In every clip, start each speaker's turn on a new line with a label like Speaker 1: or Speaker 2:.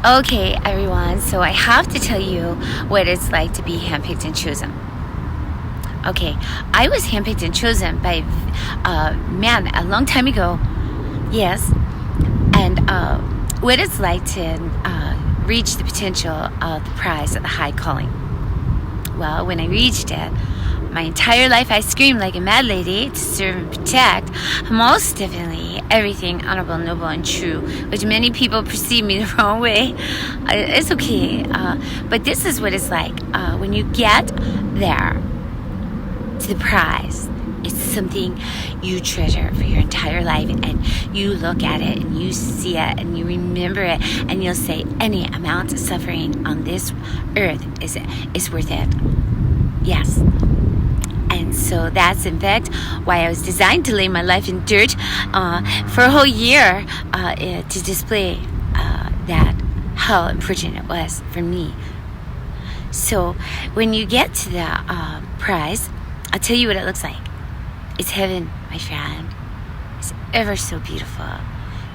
Speaker 1: Okay, everyone, so I have to tell you what it's like to be handpicked and chosen. Okay, I was handpicked and chosen by a man a long time ago. Yes, and what it's like to reach the potential of the prize of the high calling. Well, when I reached it, my entire life I screamed like a mad lady to serve and protect, most definitely everything honorable, noble, and true, which many people perceive me the wrong way. It's okay, but this is what it's like when you get there to the prize. It's something you treasure for your entire life, and you look at it and you see it and you remember it, and you'll say any amount of suffering on this earth is worth it. Yes. And so that's in fact why I was designed to lay my life in dirt for a whole year to display that how important it was for me. So when you get to the prize, I'll tell you what it looks like. It's heaven, my friend. It's ever so beautiful.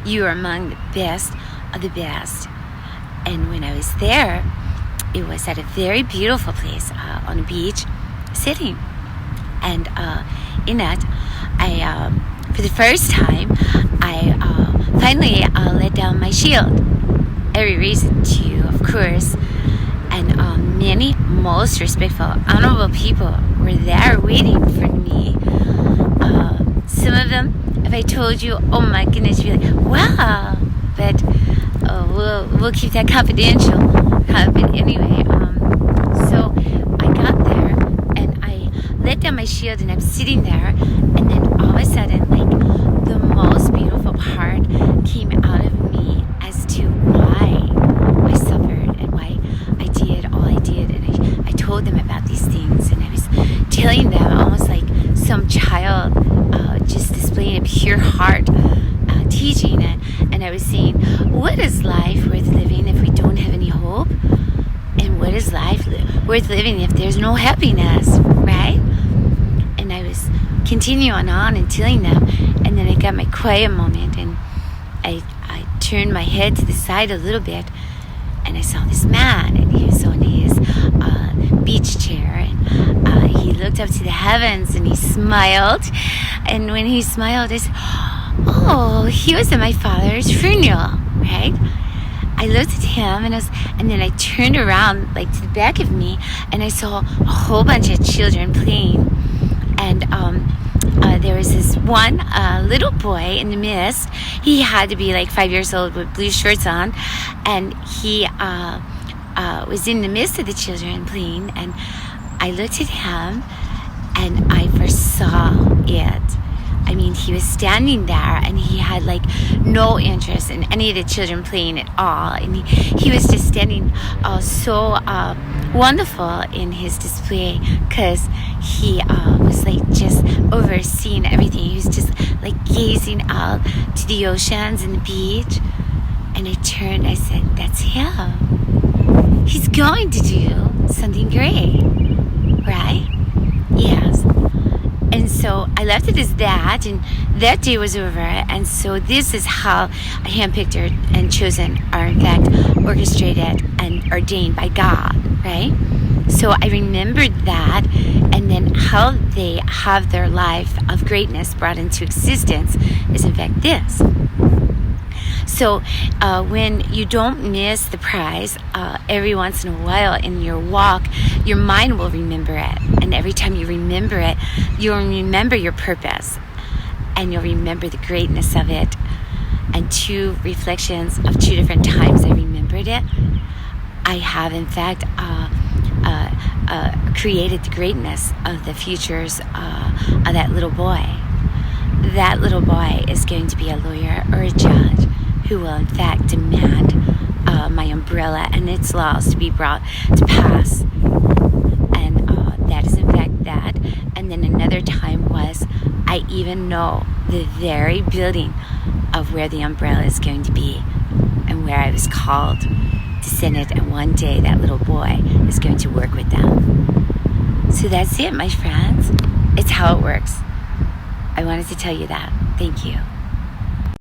Speaker 1: You are among the best of the best. And when I was there, it was at a very beautiful place on a beach, sitting. And in it, I, for the first time, I finally let down my shield. Every reason to, of course. And many most respectful, honorable people were there waiting for me. Some of them, if I told you, oh my goodness, you'd be like, wow. But we'll keep that confidential. But anyway, so I got there and I let down my shield and I'm sitting there, and then all of a sudden, like, the most beautiful part came out of me as to why I suffered and why I did all I did. And I told them about these things, and I was telling them almost like some child just displaying a pure heart, teaching it. And I was saying, what is life worth living if we don't have any hope? And what is life worth living if there's no happiness, right? And I was continuing on and telling them, and then I got my quiet moment, and I turned my head to the side a little bit, and I saw this man, and he was on his beach chair, and he looked up to the heavens, and he smiled. And when he smiled, I said, oh, he was at my father's funeral, right? I looked at him, and then I turned around, like, to the back of me, and I saw a whole bunch of children playing. And there was this one little boy in the midst. He had to be like 5 years old with blue shorts on, and he was in the midst of the children playing. And I looked at him, and I foresaw it. I mean, he was standing there, and he had like no interest in any of the children playing at all. And he was just standing so wonderful in his display, because he was like just overseeing everything. He was just like gazing out to the oceans and the beach. And I turned, I said, that's him. He's going to do something great, right? Yes. And so I left it as that, and that day was over. And so this is how a handpicked and chosen are in fact orchestrated and ordained by God, right? So I remembered that, and then how they have their life of greatness brought into existence is in fact this. So when you don't miss the prize, every once in a while in your walk, your mind will remember it. And every time you remember it, you'll remember your purpose, and you'll remember the greatness of it. And two reflections of two different times I remembered it, I have in fact created the greatness of the futures of that little boy. That little boy is going to be a lawyer or a judge who will in fact demand my umbrella and its laws to be brought to pass. And that is in fact that. And then another time was, I even know the very building of where the umbrella is going to be, and where I was called to send it, and one day that little boy is going to work with them. So that's it, my friends. It's how it works. I wanted to tell you that. Thank you.